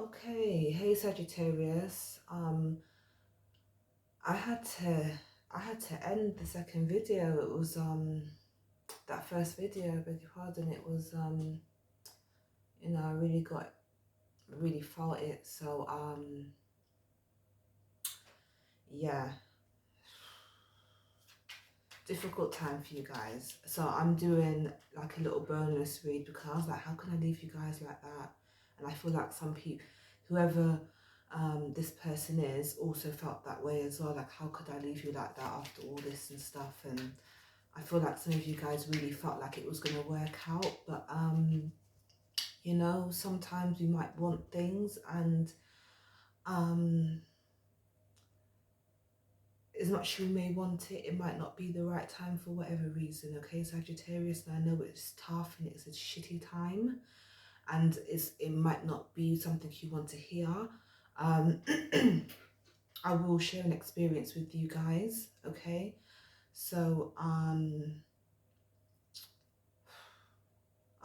Okay, hey Sagittarius. I had to end the second video. It was that first video, I beg your pardon. It was I really felt it. So yeah, difficult time for you guys. So I'm doing like a little bonus read because I was like, how can I leave you guys like that? And I feel like some people, whoever this person is, also felt that way as well. Like, how could I leave you like that after all this and stuff? And I feel like some of you guys really felt like it was going to work out, but sometimes we might want things, and as much as we may want it, it might not be the right time for whatever reason. Okay, Sagittarius, and I know it's tough and it's a shitty time, and it might not be something you want to hear. I will share an experience with you guys. Okay, so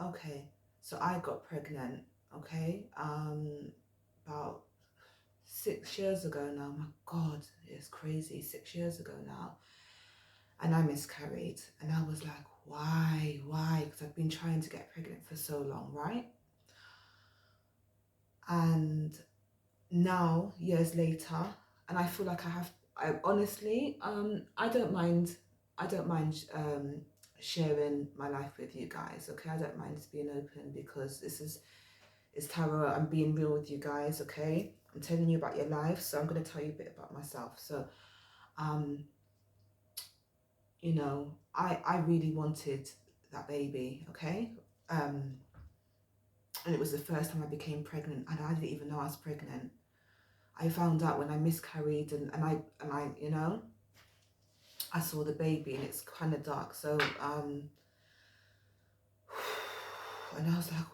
okay, so I got pregnant. Okay, about 6 years ago now. My God, it's crazy. 6 years ago now. And I miscarried. And I was like, why? Because I've been trying to get pregnant for so long, right? And now, years later, and I feel like I honestly, I don't mind sharing my life with you guys, okay? I don't mind being open because it's tarot. I'm being real with you guys, okay? I'm telling you about your life, so I'm going to tell you a bit about myself. So, I really wanted that baby, okay? And it was the first time I became pregnant, and I didn't even know I was pregnant. I found out when I miscarried, and I I saw the baby, and it's kind of dark. So and I was like,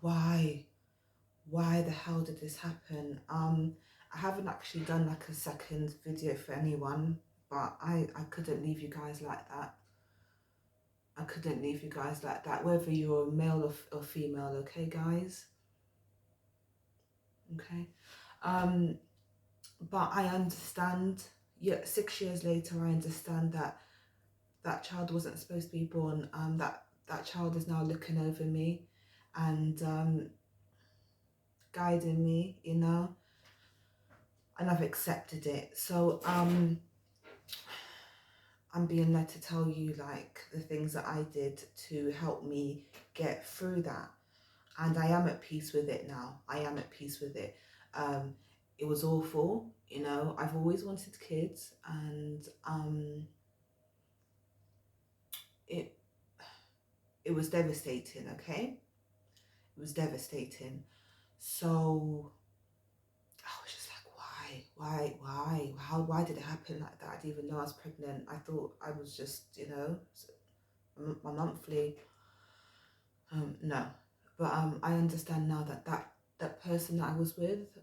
why the hell did this happen? I haven't actually done like a second video for anyone, but I couldn't leave you guys like that. I couldn't leave you guys like that, whether you're male or female, okay, guys? Okay. But I understand, yeah, 6 years later, I understand that that child wasn't supposed to be born. That child is now looking over me and guiding me, and I've accepted it. So I'm being led to tell you like the things that I did to help me get through that. And I am at peace with it now. I am at peace with it. It was awful, I've always wanted kids, and it was devastating, okay? It was devastating. So I was just like, why did it happen like that? I didn't even know I was pregnant. I thought I was just, my monthly. No, but I understand now that person that I was with,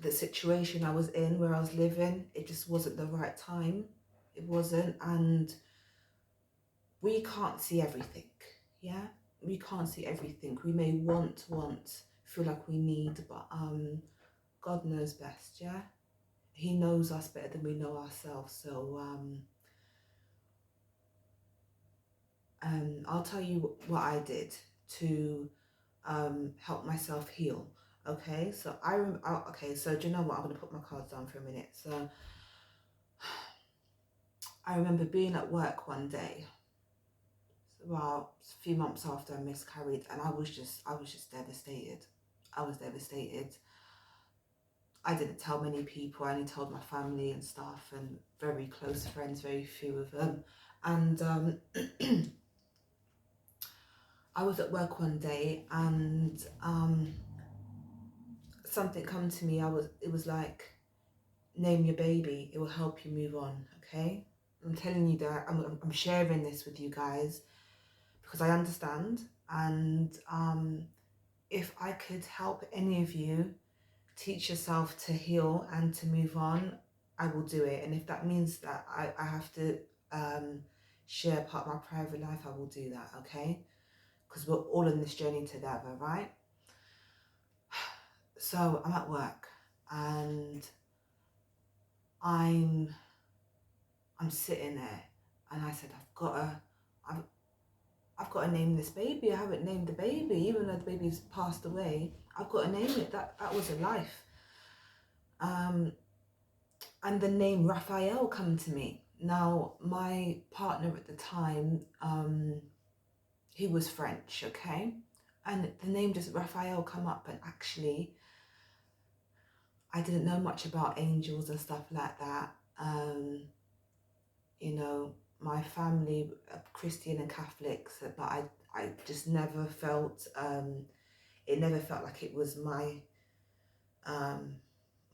the situation I was in, where I was living, it just wasn't the right time. It wasn't, and we can't see everything. Yeah, we can't see everything. We may want, feel like we need, but God knows best. Yeah, He knows us better than we know ourselves. So I'll tell you what I did to help myself heal. Okay, so okay, so do you know what? I'm gonna put my cards down for a minute. So I remember being at work one day, about a few months after I miscarried, and I was just devastated. I was devastated. I didn't tell many people. I only told my family and stuff, and very close friends, very few of them. And I was at work one day, and something come to me. It was like, name your baby. It will help you move on. Okay, I'm telling you that. I'm sharing this with you guys because I understand, and if I could help any of you teach yourself to heal and to move on, I will do it. And if that means that I have to share part of my private life, I will do that, okay? Because we're all in this journey together, right? So I'm at work and I'm sitting there, and I said, I've got to name this baby. I haven't named the baby, even though the baby's passed away. I've got to name it. That was a life. And the name Raphael come to me. Now, my partner at the time, he was French, okay? And the name just Raphael come up, and actually, I didn't know much about angels and stuff like that. You know, my family, Christian and Catholics, but I just never felt, it never felt like it was my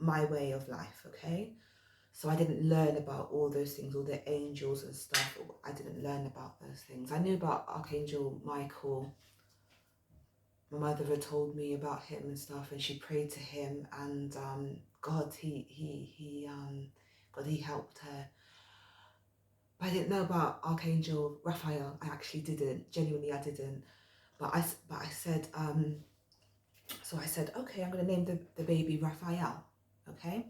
way of life, okay? So I didn't learn about all those things, all the angels and stuff. I didn't learn about those things. I knew about Archangel Michael. My mother had told me about him and stuff, and she prayed to him, and God, he helped her. But I didn't know about Archangel Raphael. I actually didn't. Genuinely, I didn't. But I said, so I said, okay, I'm going to name the baby Raphael, okay?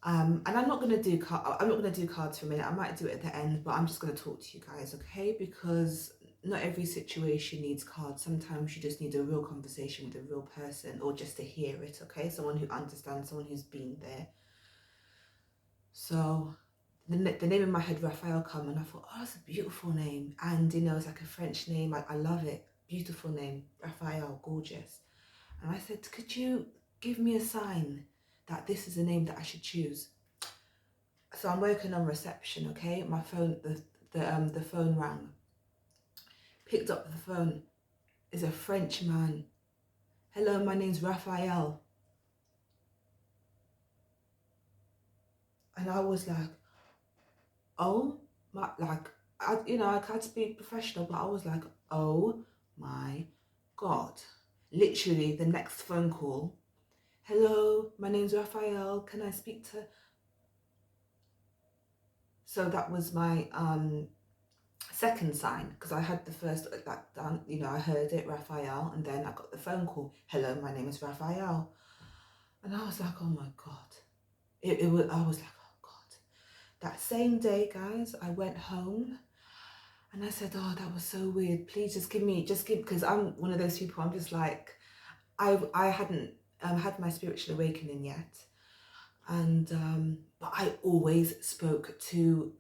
And I'm not going to do cards for a minute. I might do it at the end, but I'm just going to talk to you guys, okay? Because not every situation needs cards. Sometimes you just need a real conversation with a real person, or just to hear it, okay? Someone who understands, someone who's been there. So the name in my head, Raphael, come, and I thought, oh, that's a beautiful name. And, you know, it's like a French name. I love it. Beautiful name. Raphael, gorgeous. And I said, could you give me a sign that this is a name that I should choose? So I'm working on reception, okay? My phone, the phone rang. Picked up the phone. It's a French man. Hello, my name's Raphael. And I was like, oh my, like, I had to be professional, but I was like, oh my God. Literally the next phone call. Hello, my name's Raphael. Can I speak to... So that was my second sign, because I had the first, you know, I heard it, Raphael, and then I got the phone call. Hello, my name is Raphael. And I was like, oh my God. I was like, oh God. That same day, guys, I went home and I said, oh, that was so weird. Please just give, because I'm one of those people, I'm just like, I hadn't had my spiritual awakening yet. And, but I always spoke to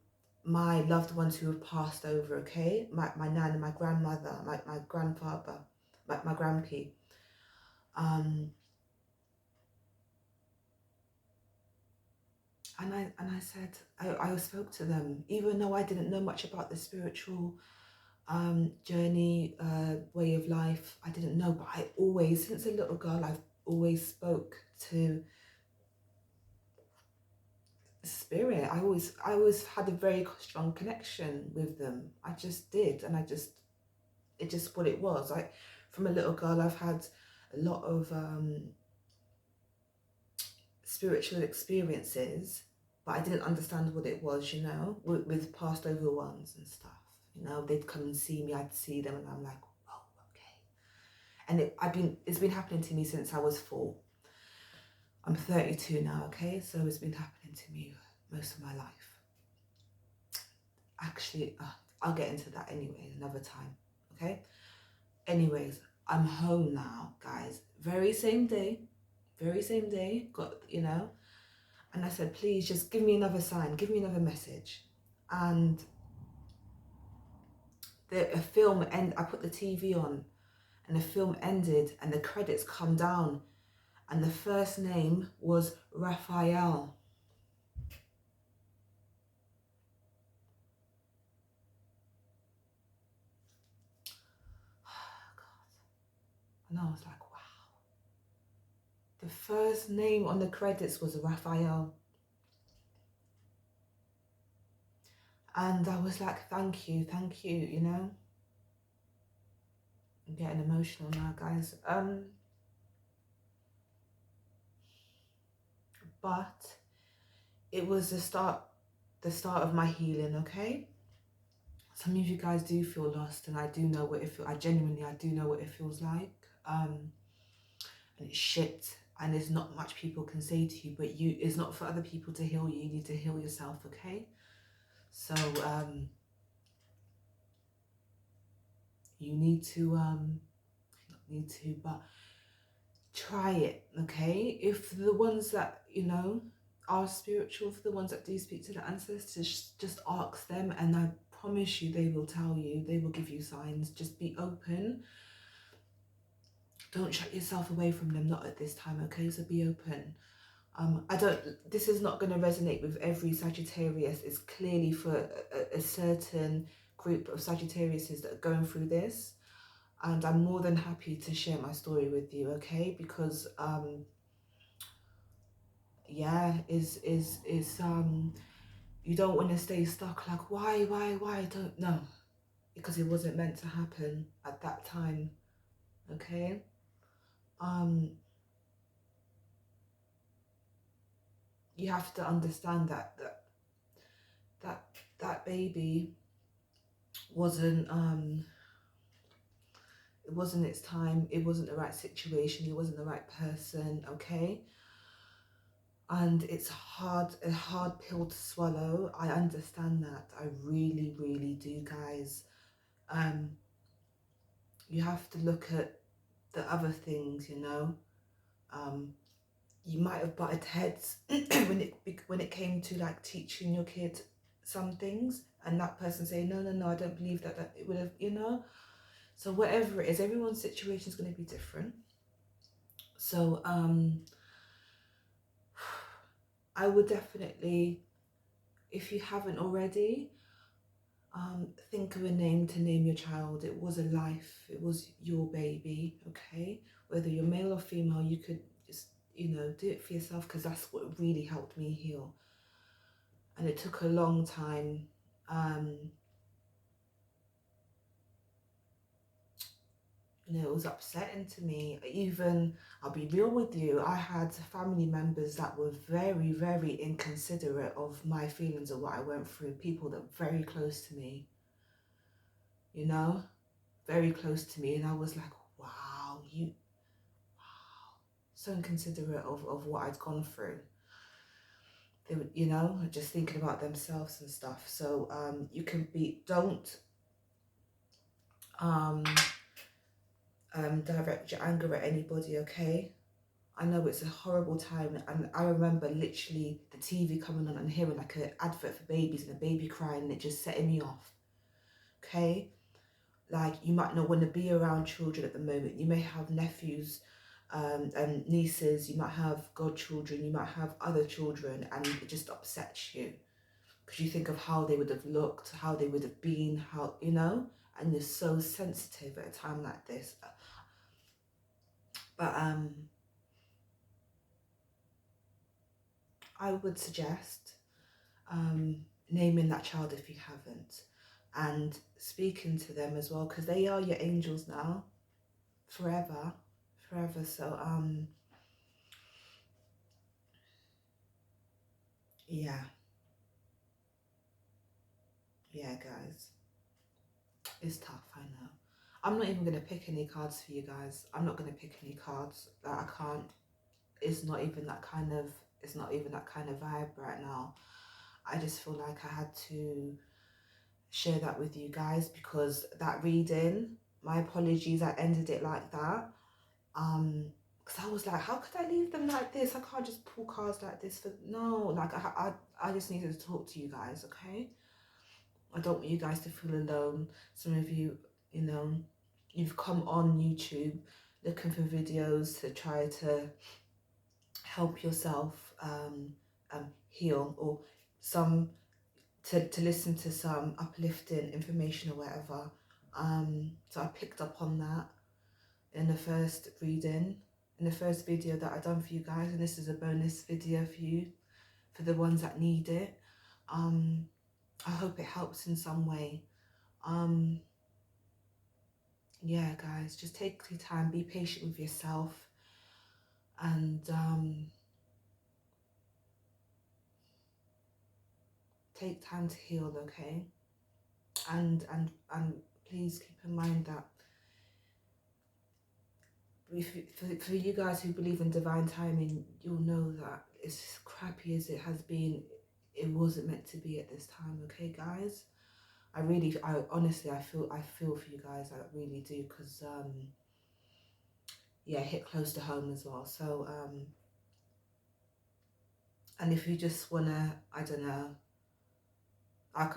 my loved ones who have passed over, okay? My nan and my grandmother, my grandfather, my grandpa. And I said, I spoke to them, even though I didn't know much about the spiritual journey, way of life. I didn't know, but I always, since a little girl, I've always spoke to spirit. I always had a very strong connection with them. I just did, and it's just what it was. From a little girl, I've had a lot of spiritual experiences, but I didn't understand what it was, you know, with passed over ones and stuff. You know, they'd come and see me, I'd see them, and I'm like, oh, okay. And it's been happening to me since I was 4. I'm 32 now, okay? So it's been happening to me most of my life. Actually, I'll get into that anyway, another time, okay? Anyways, I'm home now, guys. Very same day, got, you know, and I said, please just give me another sign, give me another message. And a film, and I put the TV on, and the film ended, and the credits come down, and the first name was Raphael. God. And I was like, wow. The first name on the credits was Raphael. And I was like, thank you, you know. I'm getting emotional now, guys. But it was the start of my healing, okay? Some of you guys do feel lost, and I do know what it feels. I do know what it feels like. And it's shit. and there's not much people can say to you, but it's not for other people to heal you. You need to heal yourself, okay? So you but try it, okay? If the ones that, you know, are spiritual, for the ones that do speak to the ancestors, just ask them, and I promise you they will tell you, they will give you signs. Just be open. Don't shut yourself away from them, not at this time, okay? So be open. This is not going to resonate with every Sagittarius. It's clearly for a certain group of Sagittariuses that are going through this. And I'm more than happy to share my story with you, okay? Because, yeah, you don't want to stay stuck like, why, I don't know. Because it wasn't meant to happen at that time, okay? You have to understand that baby wasn't it wasn't its time, it wasn't the right situation, it wasn't the right person, okay? And it's a hard pill to swallow. I understand that. I really, really do, guys. You have to look at the other things, you know. You might have butted heads when it came to like teaching your kid some things, and that person saying, no, I don't believe that it would have, you know. So whatever it is, everyone's situation is going to be different. So I would definitely, if you haven't already, think of a name to name your child. It was a life, it was your baby, okay? Whether you're male or female, you could just, you know, do it for yourself, because that's what really helped me heal. And it took a long time. You know, it was upsetting to me. Even, I'll be real with you, I had family members that were very, very inconsiderate of my feelings of what I went through. People that were very close to me, you know, very close to me. And I was like, wow, so inconsiderate of what I'd gone through. They would, you know, just thinking about themselves and stuff. So you can be, don't direct your anger at anybody, okay? I know it's a horrible time, and I remember literally the TV coming on and hearing like an advert for babies and a baby crying, and it just setting me off, okay? Like, you might not want to be around children at the moment. You may have nephews and nieces, you might have godchildren, you might have other children, and it just upsets you because you think of how they would have looked, how they would have been, how, you know, and you're so sensitive at a time like this. But I would suggest naming that child if you haven't, and speaking to them as well, because they are your angels now, forever. So yeah, guys, it's tough, I know. I'm not even gonna pick any cards for you guys. I'm not gonna pick any cards. I can't. It's not even that kind of, vibe right now. I just feel like I had to share that with you guys, because that reading, my apologies, I ended it like that. Because I was like, how could I leave them like this? I can't just pull cards like this. No, like I just needed to talk to you guys, okay? I don't want you guys to feel alone. Some of you, you know, you've come on YouTube looking for videos to try to help yourself heal, or some to listen to some uplifting information or whatever. So I picked up on that in the first reading, in the first video that I done for you guys, and this is a bonus video for you, for the ones that need it. I hope it helps in some way. Yeah, guys, just take your time, be patient with yourself, and take time to heal, okay? And please keep in mind that For you guys who believe in divine timing, you'll know that as crappy as it has been, it wasn't meant to be at this time, okay, guys? I honestly, I feel for you guys, I really do, because, yeah, hit close to home as well. So, and if you just wanna, I don't know,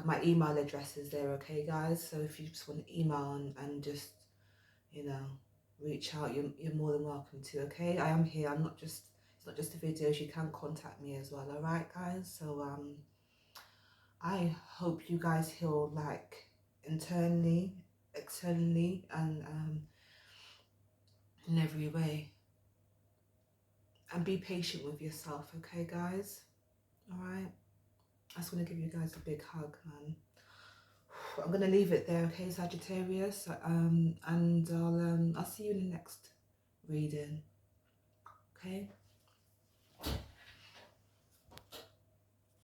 my email address is there, okay, guys? So if you just want to email and just, you know, reach out, you're more than welcome to, okay? I am here. I'm not just, it's not just the videos. You can contact me as well, all right, guys? So I hope you guys heal, like, internally, externally, and in every way. And be patient with yourself, okay, guys? All right? I just want to give you guys a big hug, man. I'm gonna leave it there, okay, Sagittarius. And I'll see you in the next reading. Okay.